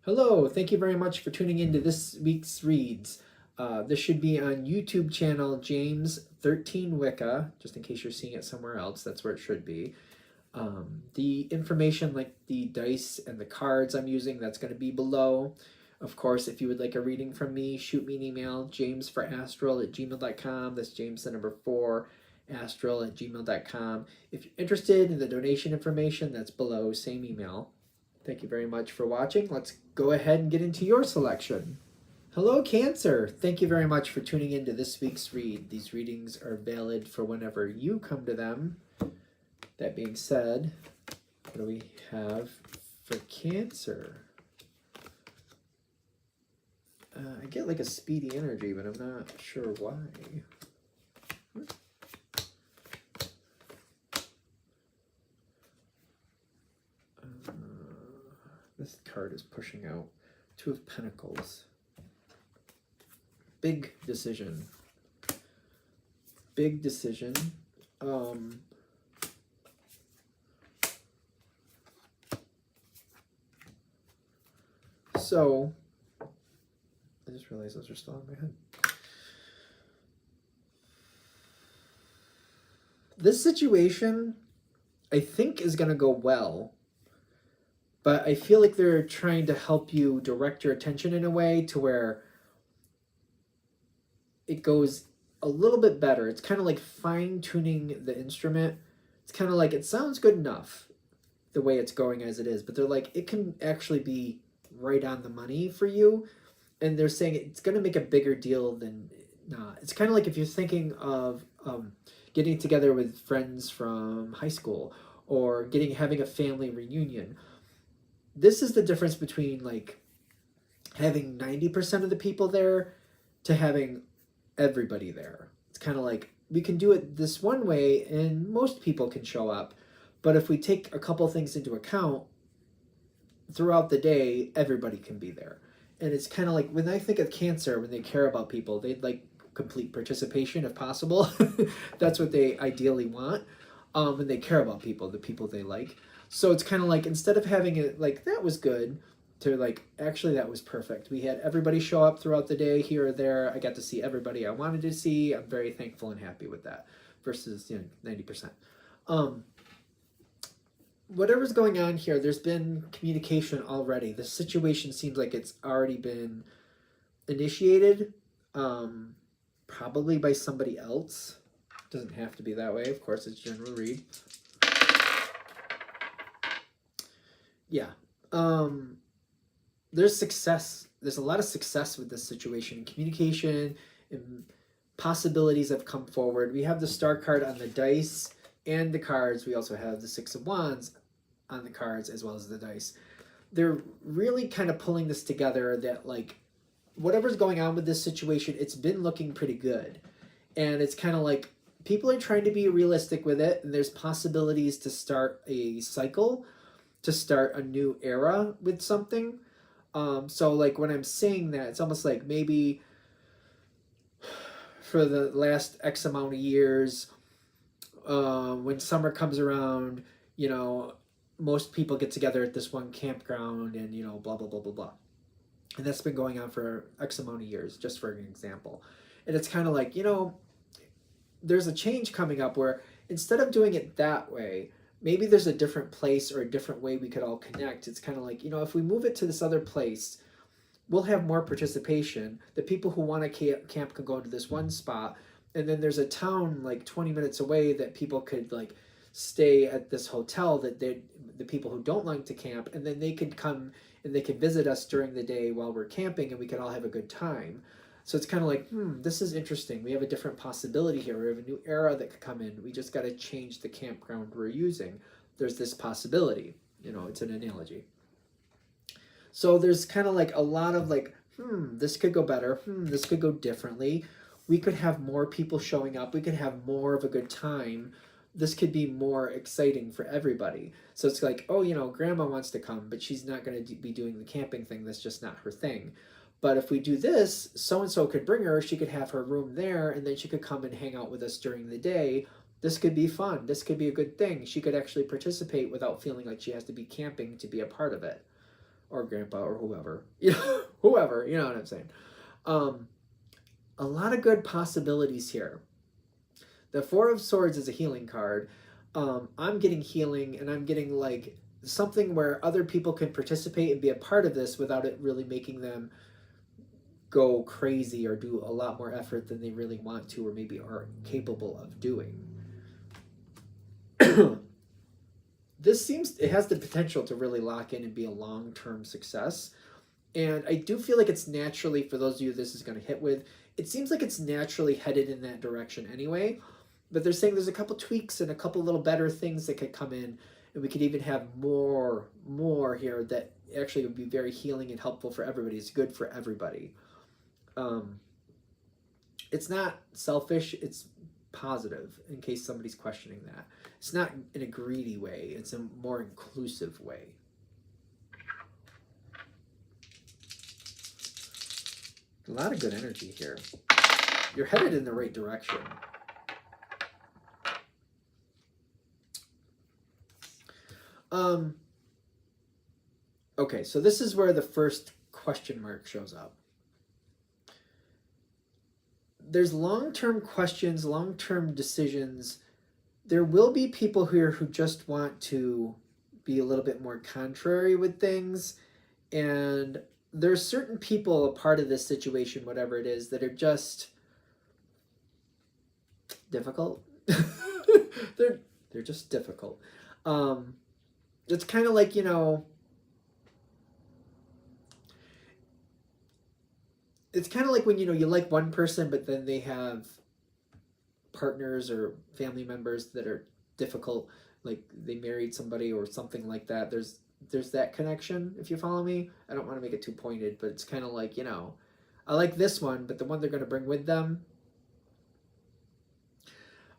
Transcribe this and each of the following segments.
Hello, thank you very much for tuning in to this week's reads. This should be on YouTube channel James 13 Wicca, just in case you're seeing it somewhere else, that's where it should be. The information like the dice and the cards I'm using, that's going to be below. Of course, if you would like a reading from me, shoot me an email, jamesforastral@gmail.com. That's James the number 4, astral@gmail.com. If you're interested in the donation information, that's below, same email. Thank you very much for watching. Let's go ahead and get into your selection. Hello, Cancer. Thank you very much for tuning into this week's read. These readings are valid for whenever you come to them. That being said, what do we have for Cancer? I get like a speedy energy, but I'm not sure why. This card is pushing out 2 of Pentacles. Big decision. Big decision. So, I just realized those are still in my head. This situation, I think, is going to go well. But I feel like they're trying to help you direct your attention in a way to where it goes a little bit better. It's kind of like fine-tuning the instrument. It's kind of like, it sounds good enough the way it's going as it is, but they're like, it can actually be right on the money for you. And they're saying it's going to make a bigger deal than not. It's kind of like if you're thinking of getting together with friends from high school or having a family reunion. This is the difference between like having 90% of the people there to having everybody there. It's kind of like we can do it this one way and most people can show up. But if we take a couple things into account throughout the day, everybody can be there. And it's kind of like when I think of Cancer, when they care about people, they'd like complete participation if possible. That's what they ideally want. And they care about people, the people they like. So it's kind of like, instead of having it like, that was good, to like, actually that was perfect. We had everybody show up throughout the day, here or there. I got to see everybody I wanted to see. I'm very thankful and happy with that. Versus, 90%. Whatever's going on here, there's been communication already. The situation seems like it's already been initiated, probably by somebody else. Doesn't have to be that way. Of course, it's general read. Yeah. There's success. There's a lot of success with this situation. Communication and possibilities have come forward. We have the Star card on the dice and the cards. We also have the 6 of Wands on the cards as well as the dice. They're really kind of pulling this together that like whatever's going on with this situation, it's been looking pretty good. And it's kind of like people are trying to be realistic with it. And there's possibilities to start a cycle, to start a new era with something. So like when I'm saying that, it's almost like maybe for the last X amount of years, when summer comes around, most people get together at this one campground and, blah, blah, blah, blah, blah. And that's been going on for X amount of years, just for an example. And it's kind of like, there's a change coming up where instead of doing it that way, maybe there's a different place or a different way we could all connect. It's kind of like, if we move it to this other place, we'll have more participation. The people who want to camp can go to this one spot. And then there's a town like 20 minutes away that people could like stay at this hotel that the people who don't like to camp, and then they could come and they could visit us during the day while we're camping and we could all have a good time. So it's kind of like, this is interesting. We have a different possibility here. We have a new era that could come in. We just got to change the campground we're using. There's this possibility. It's an analogy. So there's kind of like a lot of like, this could go better. This could go differently. We could have more people showing up. We could have more of a good time. This could be more exciting for everybody. So it's like, grandma wants to come, but she's not going to be doing the camping thing. That's just not her thing. But if we do this, so-and-so could bring her, she could have her room there, and then she could come and hang out with us during the day. This could be fun. This could be a good thing. She could actually participate without feeling like she has to be camping to be a part of it. or grandpa or whoever, you know, whoever, you know what I'm saying. A lot of good possibilities here. The Four of Swords is a healing card. I'm getting healing, and I'm getting like something where other people can participate and be a part of this without it really making them go crazy or do a lot more effort than they really want to or maybe are capable of doing. This seems, it has the potential to really lock in and be a long-term success. And I do feel like it's naturally, for those of you this is going to hit with, it seems like it's naturally headed in that direction anyway. But they're saying there's a couple tweaks and a couple little better things that could come in, and we could even have more here that actually would be very healing and helpful for everybody. It's good for everybody. It's not selfish, it's positive, in case somebody's questioning that. It's not in a greedy way, it's a more inclusive way. A lot of good energy here. You're headed in the right direction. Okay, so this is where the first question mark shows up. There's long-term questions, long-term decisions. There will be people here who just want to be a little bit more contrary with things, and there's certain people a part of this situation, whatever it is, that are just difficult. they're just difficult. It's kind of like, you know, it's kind of like when, you know, you like one person, but then they have partners or family members that are difficult, like they married somebody or something like that. There's that connection, if you follow me. I don't want to make it too pointed, but it's kind of like, you know, I like this one, but the one they're going to bring with them.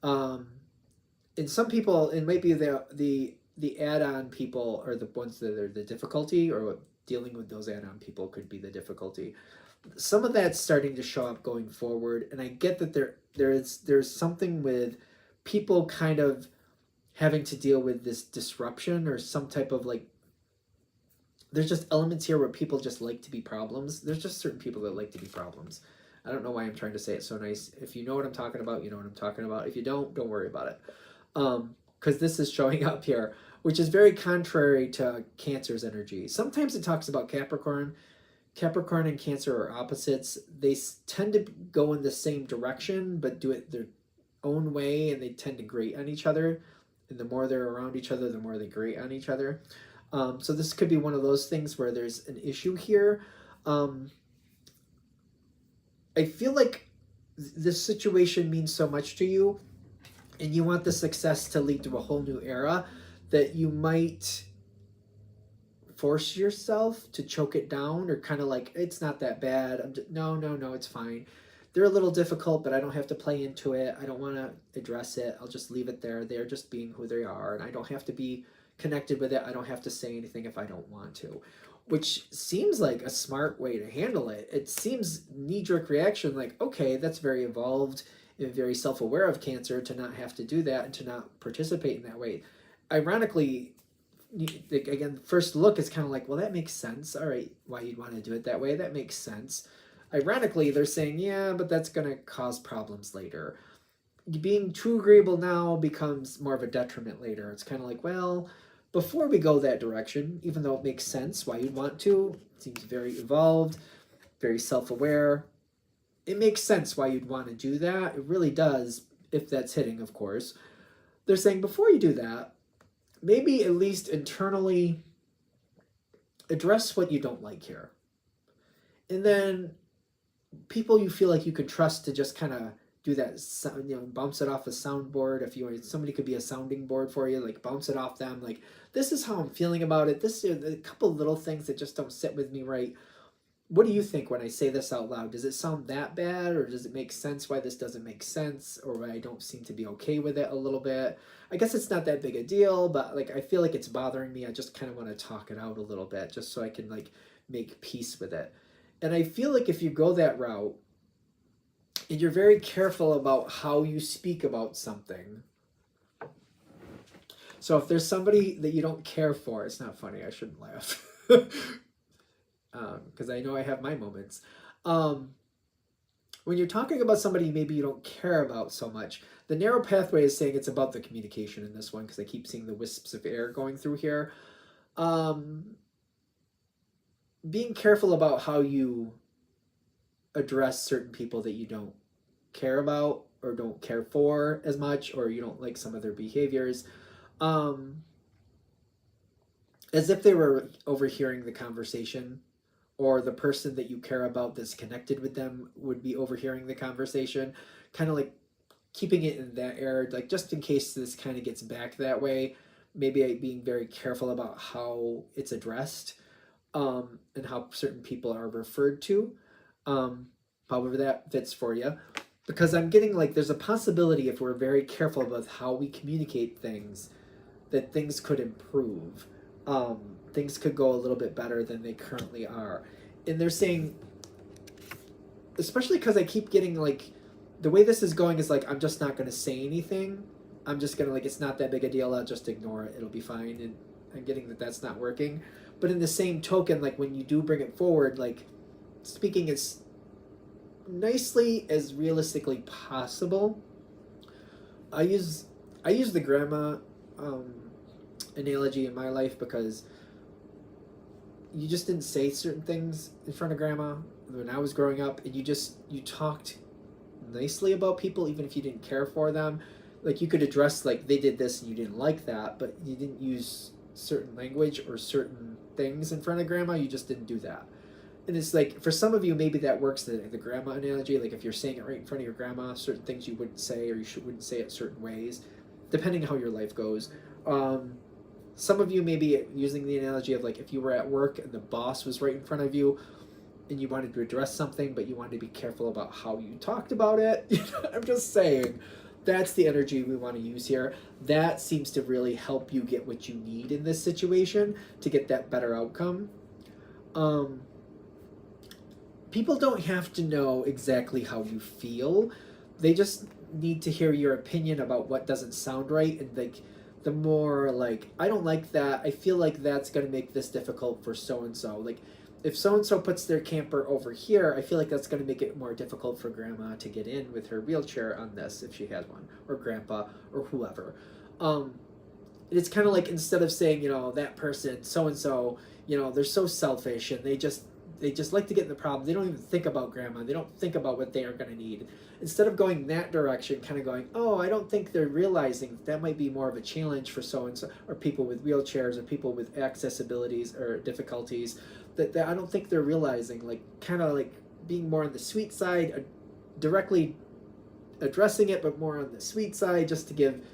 And some people, it might be the add-on people are the ones that are the difficulty, or dealing with those add-on people could be the difficulty. Some of that's starting to show up going forward, and I get that there's something with people kind of having to deal with this disruption or some type of like, there's just elements here where people just like to be problems. There's just certain people that like to be problems. I don't know why I'm trying to say it so nice. If you know what I'm talking about, you know what I'm talking about. If you don't worry about it. Because this is showing up here, which is very contrary to Cancer's energy. Sometimes it talks about Capricorn. Capricorn and Cancer are opposites. They tend to go in the same direction, but do it their own way, and they tend to grate on each other. And the more they're around each other, the more they grate on each other. So this could be one of those things where there's an issue here. I feel like this situation means so much to you, and you want the success to lead to a whole new era, that you might force yourself to choke it down, or kind of like, it's not that bad. No, it's fine. They're a little difficult, but I don't have to play into it. I don't want to address it. I'll just leave it there. They're just being who they are, and I don't have to be connected with it. I don't have to say anything if I don't want to, which seems like a smart way to handle it. It seems knee-jerk reaction, like, okay, that's very evolved and very self-aware of Cancer to not have to do that and to not participate in that way. Ironically, again, first look is kind of like, well, that makes sense. All right, why you'd want to do it that way, that makes sense. Ironically, they're saying, yeah, but that's going to cause problems later. Being too agreeable now becomes more of a detriment later. It's kind of like, well, before we go that direction, even though it makes sense why you'd want to, it seems very evolved, very self-aware, it makes sense why you'd want to do that. It really does, if that's hitting, of course. They're saying, before you do that, maybe at least internally address what you don't like here. And then people you feel like you can trust to just kind of do that, you know, bounce it off a soundboard. If you want, somebody could be a sounding board for you, like bounce it off them. Like, this is how I'm feeling about it. This is a couple little things that just don't sit with me right. What do you think when I say this out loud? Does it sound that bad, or does it make sense why this doesn't make sense, or why I don't seem to be okay with it a little bit? I guess it's not that big a deal, but like, I feel like it's bothering me. I just kind of want to talk it out a little bit just so I can like make peace with it. And I feel like if you go that route and you're very careful about how you speak about something. So if there's somebody that you don't care for, it's not funny, I shouldn't laugh. because I know I have my moments. When you're talking about somebody maybe you don't care about so much, the narrow pathway is saying it's about the communication in this one, because I keep seeing the wisps of air going through here. Being careful about how you address certain people that you don't care about or don't care for as much, or you don't like some of their behaviors, as if they were overhearing the conversation, or the person that you care about that's connected with them would be overhearing the conversation, kind of like keeping it in that air, like just in case this kind of gets back that way, maybe being very careful about how it's addressed, and how certain people are referred to, however that fits for you. Because I'm getting like there's a possibility, if we're very careful about how we communicate things, that things could improve. Things could go a little bit better than they currently are. And they're saying, especially because I keep getting like, the way this is going is like, I'm just not going to say anything. I'm just going to like, it's not that big a deal. I'll just ignore it. It'll be fine. And I'm getting that that's not working. But in the same token, like when you do bring it forward, like speaking as nicely as realistically possible. I use the grandma analogy in my life, because you just didn't say certain things in front of grandma when I was growing up, and you talked nicely about people even if you didn't care for them. Like you could address like they did this and you didn't like that, but you didn't use certain language or certain things in front of grandma. You just didn't do that. And it's like, for some of you, maybe that works, the grandma analogy. Like if you're saying it right in front of your grandma, certain things you wouldn't say, or wouldn't say it certain ways, depending on how your life goes. Some of you may be using the analogy of like if you were at work and the boss was right in front of you and you wanted to address something, but you wanted to be careful about how you talked about it. I'm just saying, that's the energy we want to use here. That seems to really help you get what you need in this situation to get that better outcome. People don't have to know exactly how you feel. They just need to hear your opinion about what doesn't sound right. And like, the more like, I don't like that, I feel like that's going to make this difficult for so-and-so. Like if so-and-so puts their camper over here, I feel like that's going to make it more difficult for grandma to get in with her wheelchair on this, if she has one, or grandpa, or whoever. It's kind of like, instead of saying, that person, so-and-so, they're so selfish and they just like to get in the problem. They don't even think about grandma. They don't think about what they are going to need. Instead of going that direction, kind of going, oh, I don't think they're realizing that might be more of a challenge for so-and-so, or people with wheelchairs, or people with accessibilities or difficulties, that I don't think they're realizing, like kind of like being more on the sweet side, directly addressing it, but more on the sweet side, just to give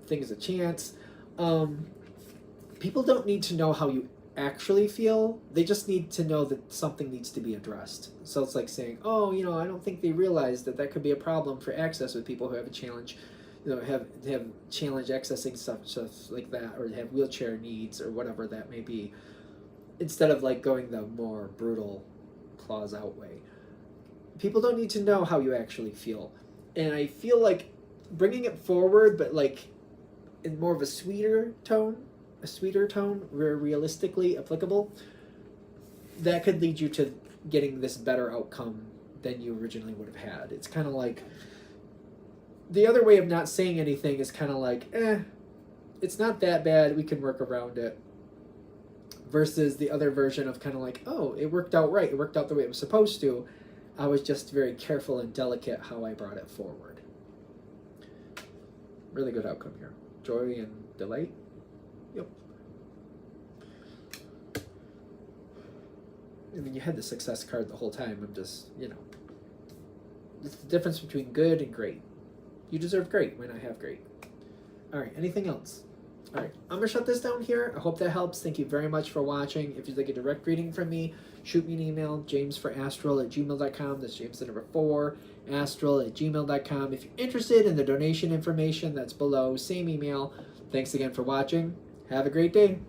things a chance. People don't need to know how you actually feel. They just need to know that something needs to be addressed. So it's like saying, oh, I don't think they realize that could be a problem for access with people who have a challenge, have challenge accessing stuff like that, or have wheelchair needs, or whatever that may be, instead of like going the more brutal claws out way. People don't need to know how you actually feel. And I feel like bringing it forward, but like in more of a sweeter tone, where realistically applicable, that could lead you to getting this better outcome than you originally would have had. It's kind of like, the other way of not saying anything is kind of like, it's not that bad, we can work around it. Versus the other version of kind of like, oh, it worked out right, it worked out the way it was supposed to. I was just very careful and delicate how I brought it forward. Really good outcome here. Joy and delight. Yep. I mean, you had the success card the whole time. I'm just, it's the difference between good and great. You deserve great. Why not have great? All right, anything else? All right, I'm going to shut this down here. I hope that helps. Thank you very much for watching. If you'd like a direct reading from me, shoot me an email, jamesforastral@gmail.com. That's James the number 4, astral@gmail.com. If you're interested in the donation information, that's below. Same email. Thanks again for watching. Have a great day.